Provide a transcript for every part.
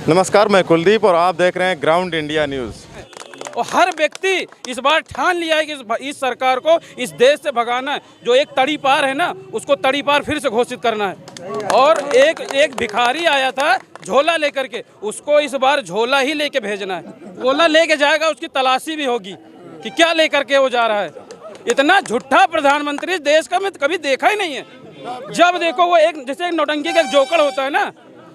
नमस्कार, मैं कुलदीप और आप देख रहे हैं ग्राउंड इंडिया न्यूज़। और हर व्यक्ति इस बार ठान लिया है कि इस सरकार को इस देश से भगाना है। जो एक तड़ी पार है ना, उसको तड़ी पार फिर से घोषित करना है। और एक भिखारी आया था झोला लेकर के, उसको इस बार झोला ही लेके भेजना है। झोला लेके जाएगा, उसकी तलाशी भी होगी कि क्या लेकर के वो जा रहा है। इतना झूठा प्रधानमंत्री देश का मैं कभी देखा ही नहीं है। जब देखो वो एक जैसे नौटंकी का एक जोकर होता है ना,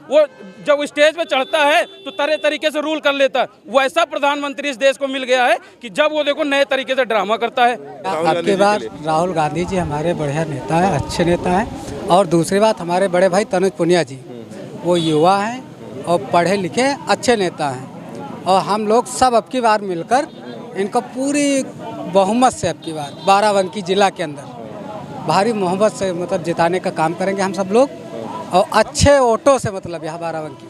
वो जब स्टेज पे चढ़ता है तो तरह तरीके से रूल कर लेता है। वैसा प्रधानमंत्री इस देश को मिल गया है कि जब वो देखो नए तरीके से ड्रामा करता है। आपके बार राहुल गांधी जी हमारे बढ़िया नेता है, अच्छे नेता हैं। और दूसरी बात, हमारे बड़े भाई तनुज पुनिया जी, वो युवा हैं और पढ़े लिखे अच्छे नेता हैं। और हम लोग सब अब की बार मिलकर इनको पूरी बहुमत से अब की बार बाराबंकी जिला के अंदर भारी मोहब्बत से मतलब जिताने का काम करेंगे हम सब लोग, और अच्छे वोटों से, मतलब यहाँ बाराबंकी।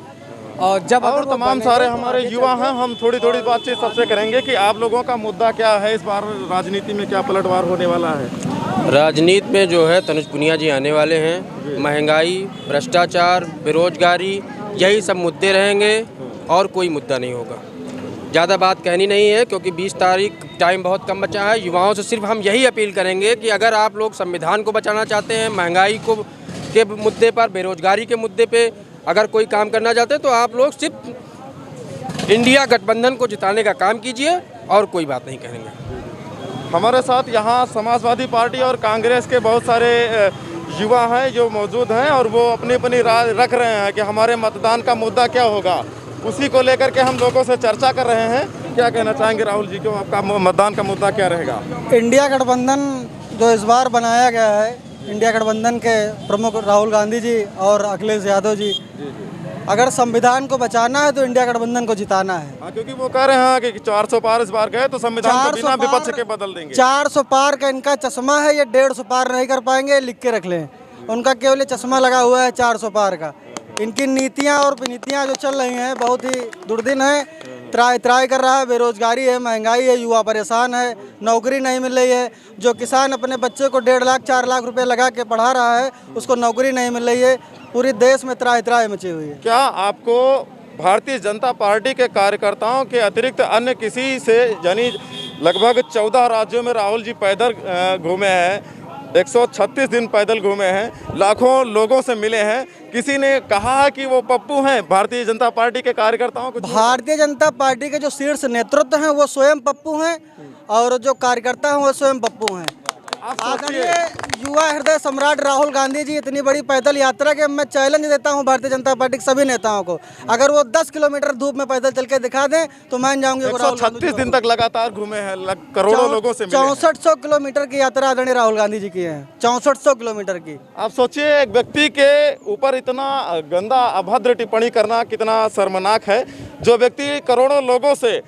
और जब और तमाम सारे हमारे युवा हैं, हम थोड़ी थोड़ी बातचीत सबसे करेंगे कि आप लोगों का मुद्दा क्या है, इस बार राजनीति में क्या पलटवार होने वाला है। राजनीति में जो है तनुज पुनिया जी आने वाले हैं। महंगाई, भ्रष्टाचार, बेरोजगारी, यही सब मुद्दे रहेंगे और कोई मुद्दा नहीं होगा। ज़्यादा बात कहनी नहीं है क्योंकि 20 तारीख टाइम बहुत कम बचा है। युवाओं से सिर्फ हम यही अपील करेंगे कि अगर आप लोग संविधान को बचाना चाहते हैं, महंगाई को के मुद्दे पर, बेरोजगारी के मुद्दे पे अगर कोई काम करना चाहते हैं तो आप लोग सिर्फ इंडिया गठबंधन को जिताने का काम कीजिए और कोई बात नहीं करेंगे। हमारे साथ यहाँ समाजवादी पार्टी और कांग्रेस के बहुत सारे युवा हैं जो मौजूद हैं और वो अपनी अपनी राय रख रहे हैं कि हमारे मतदान का मुद्दा क्या होगा। उसी को लेकर के हम लोगों से चर्चा कर रहे हैं। क्या कहना चाहेंगे राहुल जी को, आपका मतदान का मुद्दा क्या रहेगा? इंडिया गठबंधन जो इस बार बनाया गया है, इंडिया गठबंधन के प्रमुख राहुल गांधी जी और अखिलेश यादव जी, अगर संविधान को बचाना है तो इंडिया गठबंधन को जिताना है। हाँ, क्योंकि वो कह रहे हैं कि 400 पार इस बार गए तो संविधान को बिना विपक्ष के बदल देंगे। 400 पार का इनका चश्मा है, ये 150 पार नहीं कर पाएंगे, लिख के रख लें। उनका केवल चश्मा लगा हुआ है 400 पार का। इनकी नीतियाँ और विनीतियाँ जो चल रही हैं बहुत ही दुर्दिन है। त्राई कर रहा है, बेरोजगारी है, महंगाई है, युवा परेशान है, नौकरी नहीं मिल रही है। जो किसान अपने बच्चे को 1.5 लाख 4 लाख रुपए लगा के पढ़ा रहा है, उसको नौकरी नहीं मिल रही है। पूरे देश में त्राई मची हुई है। क्या आपको भारतीय जनता पार्टी के कार्यकर्ताओं के अतिरिक्त अन्य किसी से, यानी लगभग 14 राज्यों में राहुल जी पैदल घूमे हैं, 136 दिन पैदल घूमे हैं, लाखों लोगों से मिले हैं, किसी ने कहा कि वो पप्पू हैं भारतीय जनता पार्टी के कार्यकर्ताओं को? भारतीय जनता पार्टी के जो शीर्ष नेतृत्व हैं वो स्वयं पप्पू हैं और जो कार्यकर्ता हैं वो स्वयं पप्पू हैं। आदरणीय युवा हृदय सम्राट राहुल गांधी जी इतनी बड़ी पैदल यात्रा के मैं चैलेंज देता हूं भारतीय जनता पार्टी के सभी नेताओं को, अगर वो 10 किलोमीटर धूप में पैदल चल के दिखा दें तो मान जाऊंगी। 136 दिन तक लगातार घूमे हैं, करोड़ों लोगों से मिले हैं। 6400 किलोमीटर की यात्रा आदरणीय राहुल गांधी जी की है, 6400 किलोमीटर की। आप सोचिए, एक व्यक्ति के ऊपर इतना गंदा अभद्र टिप्पणी करना कितना शर्मनाक है। जो व्यक्ति करोड़ों लोगों से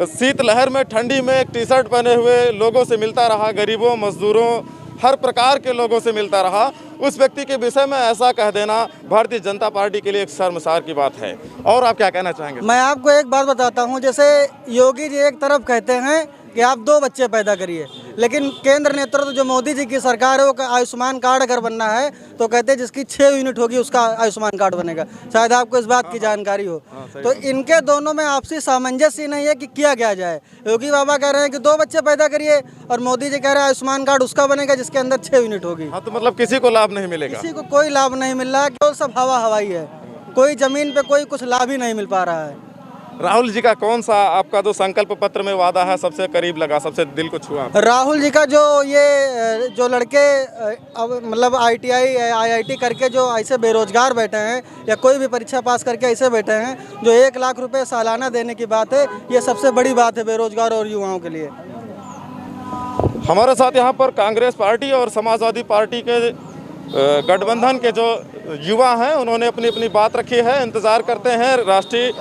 शीतलहर में, ठंडी में एक टी शर्ट पहने हुए लोगों से मिलता रहा, गरीबों, मजदूरों, हर प्रकार के लोगों से मिलता रहा, उस व्यक्ति के विषय में ऐसा कह देना भारतीय जनता पार्टी के लिए एक शर्मसार की बात है। और आप क्या कहना चाहेंगे? मैं आपको एक बात बताता हूं, जैसे योगी जी एक तरफ कहते हैं कि आप 2 बच्चे पैदा करिए, लेकिन केंद्र नेतृत्व जो मोदी जी की सरकार है वो आयुष्मान कार्ड अगर बनना है तो कहते हैं जिसकी 6 यूनिट होगी उसका आयुष्मान कार्ड बनेगा। शायद आपको इस बात की जानकारी हो। तो इनके दोनों में आपसी सामंजस्य नहीं है कि किया क्या जाए। योगी बाबा कह रहे हैं कि 2 बच्चे पैदा करिए और मोदी जी कह रहे हैं आयुष्मान कार्ड उसका बनेगा जिसके अंदर 6 यूनिट होगी। हाँ, तो मतलब किसी को लाभ नहीं मिलेगा? किसी को कोई लाभ नहीं मिल रहा है, केवल सब हवा हवाई है। कोई जमीन पे कोई कुछ लाभ ही नहीं मिल पा रहा है। राहुल जी का कौन सा आपका जो संकल्प पत्र में वादा है सबसे करीब लगा, सबसे दिल को छुआ? राहुल जी का जो लड़के अब मतलब ITI IIT करके जो ऐसे बेरोजगार बैठे हैं या कोई भी परीक्षा पास करके ऐसे बैठे हैं, जो 1 लाख रुपए सालाना देने की बात है, ये सबसे बड़ी बात है बेरोजगार और युवाओं के लिए। हमारे साथ यहाँ पर कांग्रेस पार्टी और समाजवादी पार्टी के गठबंधन के जो युवा हैं उन्होंने अपनी अपनी बात रखी है। इंतजार करते हैं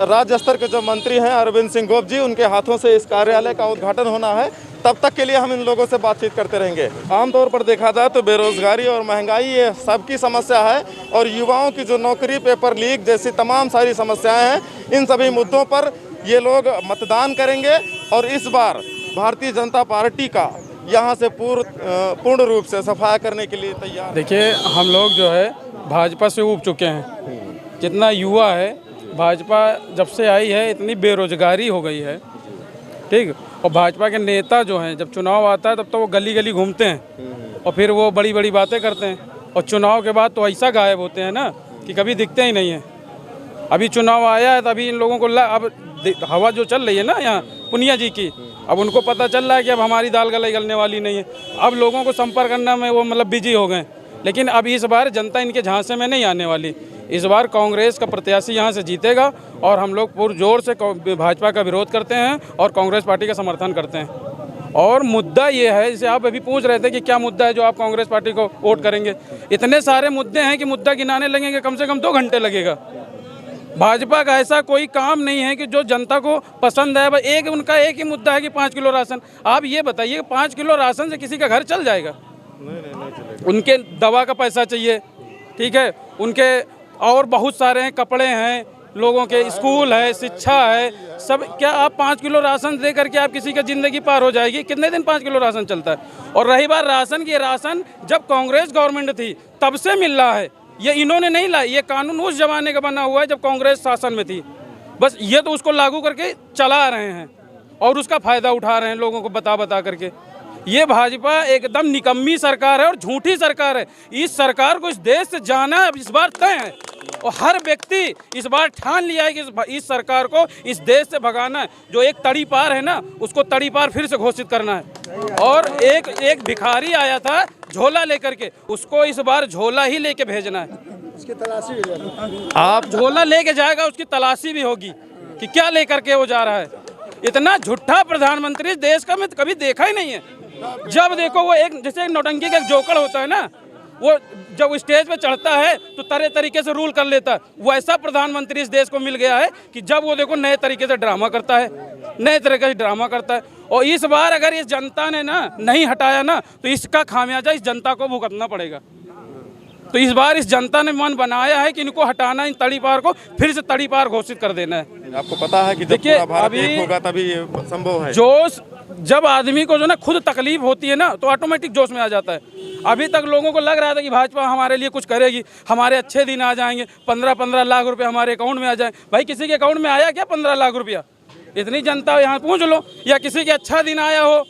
राज्य स्तर के जो मंत्री हैं अरविंद सिंह गोप जी, उनके हाथों से इस कार्यालय का उद्घाटन होना है। तब तक के लिए हम इन लोगों से बातचीत करते रहेंगे। आमतौर पर देखा जाए तो बेरोजगारी और महंगाई ये सबकी समस्या है और युवाओं की जो नौकरी, पेपर लीक जैसी तमाम सारी समस्याएं हैं, इन सभी मुद्दों पर ये लोग मतदान करेंगे और इस बार भारतीय जनता पार्टी का यहाँ से पूर्ण रूप से सफाया करने के लिए तैयार। देखिए, हम लोग जो है भाजपा से ऊब चुके हैं। जितना युवा है भाजपा जब से आई है इतनी बेरोजगारी हो गई है, ठीक। और भाजपा के नेता जो हैं जब चुनाव आता है तब तो वो गली गली घूमते हैं और फिर वो बड़ी बड़ी बातें करते हैं, और चुनाव के बाद तो ऐसा गायब होते हैं ना कि कभी दिखते ही नहीं हैं। अभी चुनाव आया है तो अभी इन लोगों को अब हवा जो चल रही है ना यहाँ पुनिया जी की, अब उनको पता चल रहा है कि अब हमारी दाल गले गलने वाली नहीं है। अब लोगों को संपर्क करना में वो मतलब बिजी हो गए। लेकिन अब इस बार जनता इनके झांसे में नहीं आने वाली। इस बार कांग्रेस का प्रत्याशी यहाँ से जीतेगा और हम लोग पुरजोर से भाजपा का विरोध करते हैं और कांग्रेस पार्टी का समर्थन करते हैं। और मुद्दा ये है, जैसे आप अभी पूछ रहे थे कि क्या मुद्दा है जो आप कांग्रेस पार्टी को वोट करेंगे, इतने सारे मुद्दे हैं कि मुद्दा गिनाने लगेंगे कम से कम 2 घंटे लगेगा। भाजपा का ऐसा कोई काम नहीं है कि जो जनता को पसंद है। एक उनका एक ही मुद्दा है कि 5 किलो राशन। आप ये बताइए 5 किलो राशन से किसी का घर चल जाएगा? नहीं चलेगा। उनके दवा का पैसा चाहिए, ठीक है, उनके और बहुत सारे हैं, कपड़े हैं, लोगों के स्कूल है, शिक्षा है, सब। क्या आप 5 किलो राशन दे करके आप किसी का ज़िंदगी पार हो जाएगी? कितने दिन 5 किलो राशन चलता है? और रही बात राशन की, राशन जब कांग्रेस गवर्नमेंट थी तब से मिल रहा है, ये इन्होंने नहीं लाई। ये कानून उस जमाने का बना हुआ है जब कांग्रेस शासन में थी। बस ये तो उसको लागू करके चला रहे हैं और उसका फ़ायदा उठा रहे हैं लोगों को बता करके। ये भाजपा एकदम निकम्मी सरकार है और झूठी सरकार है। इस सरकार को इस देश से जाना अब इस बार तय है और हर व्यक्ति इस बार ठान लिया है कि इस सरकार को इस देश से भगाना है। जो एक तड़ी पार है ना, उसको तड़ी पार फिर से घोषित करना है। और एक भिखारी आया था झोला लेकर के, उसको इस बार झोला ही लेके भेजना है। उसकी तलाशी भी आप झोला लेके जाएगा, उसकी तलाशी भी होगी कि क्या लेकर के वो जा रहा है। इतना झूठा प्रधानमंत्री देश का मैं कभी देखा ही नहीं है। जब देखो वो एक जैसे एक नौटंकी का एक जोकर होता है ना, वो जब स्टेज पे चढ़ता है तो तरह तरीके से रूल कर लेता है। वैसा प्रधानमंत्री इस देश को मिल गया है कि जब वो देखो नए तरीके से ड्रामा करता है, नए तरीके से ड्रामा करता है। और इस बार अगर इस जनता ने ना नहीं हटाया ना तो इसका खामियाजा इस जनता को भुगतना पड़ेगा। तो इस बार इस जनता ने मन बनाया है कि इनको हटाना, इन तड़ी पार को फिर से तड़ी पार घोषित कर देना है। आपको पता है कि जब पूरा भारत एक होगा तभी ये संभव है। जोश जब आदमी को जो ना खुद तकलीफ होती है ना तो ऑटोमेटिक जोश में आ जाता है। अभी तक लोगों को लग रहा था कि भाजपा हमारे लिए कुछ करेगी, हमारे अच्छे दिन आ जाएंगे, 15-15 लाख रुपए हमारे अकाउंट में आ जाए। भाई किसी के अकाउंट में आया क्या 15 लाख रुपया? इतनी जनता यहाँ पूछ लो, या किसी के अच्छा दिन आया हो?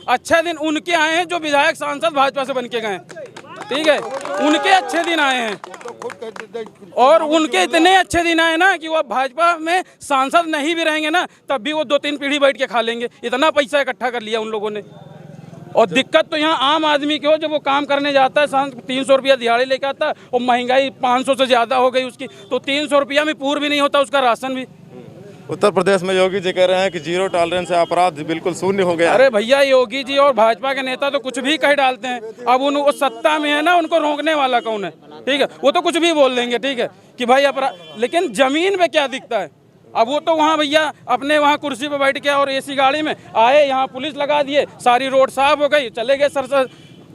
अच्छा दिन उनके आए हैं जो विधायक सांसद भाजपा से बन के गए, ठीक है, उनके अच्छे दिन आए हैं। और उनके इतने अच्छे दिन आए ना कि वो भाजपा में सांसद नहीं भी रहेंगे ना तब भी वो 2-3 पीढ़ी बैठ के खा लेंगे। इतना पैसा इकट्ठा कर लिया उन लोगों ने। और दिक्कत तो यहाँ आम आदमी की हो, जब वो काम करने जाता है 300 रुपया दिहाड़ी लेके आता है और महंगाई 500 से ज़्यादा हो गई उसकी, तो 300 रुपया में पूर्व भी नहीं होता उसका राशन भी। उत्तर प्रदेश में योगी जी कह रहे हैं कि 0 टॉलरेंस से अपराध बिल्कुल शून्य हो गया। अरे भैया, योगी जी और भाजपा के नेता तो कुछ भी कह डालते हैं। अब उनको सत्ता में है ना, उनको रोकने वाला कौन है? ठीक है, वो तो कुछ भी बोल देंगे, ठीक है, कि भाई अपराध, लेकिन जमीन पे क्या दिखता है? अब वो तो वहाँ भैया अपने वहाँ कुर्सी पे बैठ के और एसी गाड़ी में आए, यहाँ पुलिस लगा दिए, सारी रोड साफ हो गई, चले गए सर।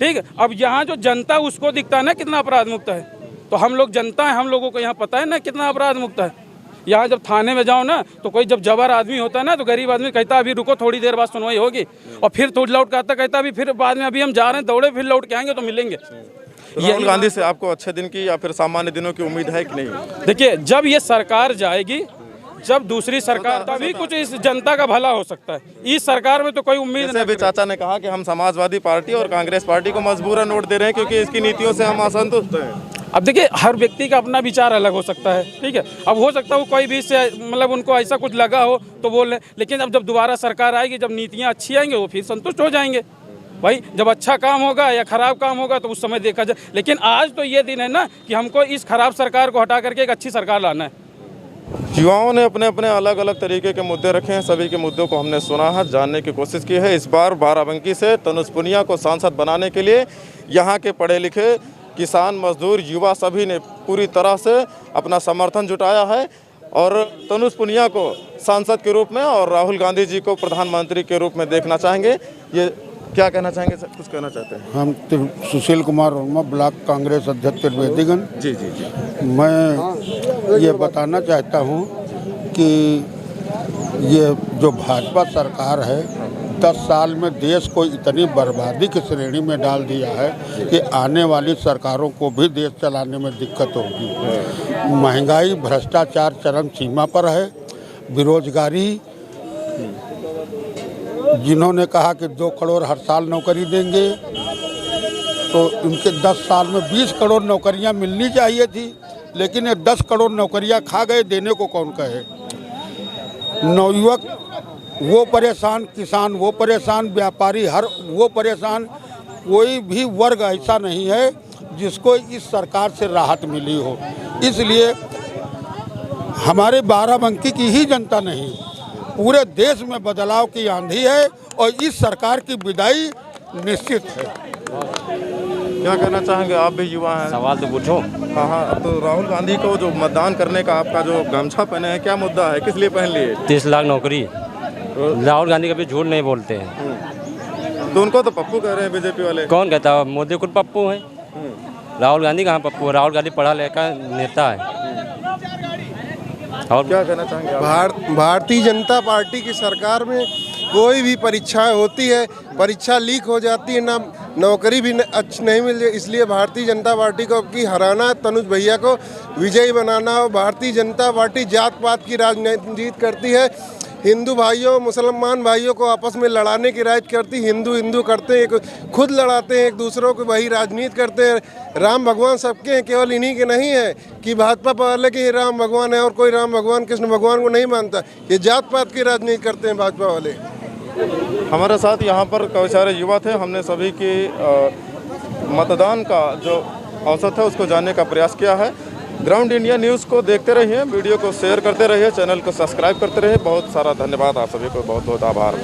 ठीक है, अब यहाँ जो जनता उसको दिखता है ना कितना अपराध मुक्त है। तो हम लोग जनता है, हम लोगों को यहाँ पता है ना कितना अपराध मुक्त है। यहाँ जब थाने में जाओ ना तो कोई जब जबर आदमी होता है ना तो गरीब आदमी कहता अभी रुको, थोड़ी देर बाद सुनवाई होगी, और फिर थोड़ी लौट के कहता अभी फिर बाद में अभी हम जा रहे हैं दौड़े, फिर लौट के आएंगे तो मिलेंगे। तो राहुल गांधी से आपको अच्छे दिन की या फिर सामान्य दिनों की उम्मीद है कि नहीं? देखिए, जब ये सरकार जाएगी, जब दूसरी सरकार, तभी कुछ इस जनता का भला हो सकता है। इस सरकार में तो कोई उम्मीद नहीं। अभी चाचा ने कहा कि हम समाजवादी पार्टी और कांग्रेस पार्टी को मजबूरन वोट दे रहे हैं क्योंकि इसकी नीतियों से हम असंतुष्ट हैं। अब देखिए, हर व्यक्ति का अपना विचार अलग हो सकता है, ठीक है। अब हो सकता है वो कोई भी से मतलब उनको ऐसा कुछ लगा हो तो बोल रहे, लेकिन अब जब दोबारा सरकार आएगी, जब नीतियाँ अच्छी आएंगी वो फिर संतुष्ट हो जाएंगे। भाई जब अच्छा काम होगा या खराब काम होगा तो उस समय देखा जाए। लेकिन आज तो ये दिन है ना कि हमको इस खराब सरकार को हटा करके एक अच्छी सरकार लाना है। युवाओं ने अपने अपने अलग अलग तरीके के मुद्दे रखे हैं। सभी के मुद्दों को हमने सुना है, जानने की कोशिश की है। इस बार बाराबंकी से तनुज पुनिया को सांसद बनाने के लिए यहाँ के पढ़े लिखे किसान, मजदूर, युवा सभी ने पूरी तरह से अपना समर्थन जुटाया है और तनुज पुनिया को सांसद के रूप में और राहुल गांधी जी को प्रधानमंत्री के रूप में देखना चाहेंगे। ये क्या कहना चाहेंगे सर? कुछ कहना चाहते हैं? हम सुशील कुमार वर्मा, ब्लॉक कांग्रेस अध्यक्ष त्रिवेदीगंज। जी जी जी। मैं ये बताना चाहता हूँ कि ये जो भाजपा सरकार है 10 साल में देश को इतनी बर्बादी की श्रेणी में डाल दिया है कि आने वाली सरकारों को भी देश चलाने में दिक्कत होगी। महंगाई, भ्रष्टाचार चरम सीमा पर है। बेरोजगारी, जिन्होंने कहा कि 2 करोड़ हर साल नौकरी देंगे, तो इनके 10 साल में 20 करोड़ नौकरियां मिलनी चाहिए थी, लेकिन ये 10 करोड़ नौकरियां खा गए, देने को कौन कहे। नवयुवक वो परेशान, किसान वो परेशान, व्यापारी हर वो परेशान। कोई भी वर्ग ऐसा नहीं है जिसको इस सरकार से राहत मिली हो। इसलिए हमारे बाराबंकी की ही जनता नहीं, पूरे देश में बदलाव की आंधी है और इस सरकार की विदाई निश्चित है। क्या कहना चाहेंगे, आप भी युवा हैं? सवाल तो पूछो। हाँ हाँ, अब तो राहुल गांधी को जो मतदान करने का आपका जो गमछा पहने हैं, क्या मुद्दा है, किस लिए पहन लिए? 30 लाख नौकरी। राहुल गांधी कभी झूठ नहीं बोलते हैं। तो उनको तो पप्पू कह रहे हैं बीजेपी वाले। कौन कहता है? मोदी खुद पप्पू है। राहुल गांधी कहाँ पप्पू है? राहुल गांधी पढ़ा लिखा नेता है। और क्या कहना चाहेंगे आप? भारतीय जनता पार्टी की सरकार में कोई भी परीक्षाएं होती है, परीक्षा लीक हो जाती है, ना नौकरी भी अच्छी नहीं मिल रही। इसलिए भारतीय जनता पार्टी को अब की हराना, तनुज भैया को विजयी बनाना हो। भारतीय जनता पार्टी जात पात की राजनीति करती है, हिंदू भाइयों मुसलमान भाइयों को आपस में लड़ाने की राजनीति करती। हिंदू हिंदू करते हैं, खुद लड़ाते हैं एक दूसरों को, वही राजनीति करते हैं। राम भगवान सबके हैं, केवल इन्हीं के नहीं है कि भाजपा वाले के राम भगवान है और कोई राम भगवान कृष्ण भगवान को नहीं मानता। ये जात पात की राजनीति करते हैं भाजपा वाले। हमारे साथ यहाँ पर कई सारे युवा थे। हमने सभी की मतदान का जो औसत है उसको जानने का प्रयास किया है। ग्राउंड इंडिया न्यूज़ को देखते रहिए, वीडियो को शेयर करते रहिए, चैनल को सब्सक्राइब करते रहिए। बहुत सारा धन्यवाद, आप सभी को बहुत बहुत आभार।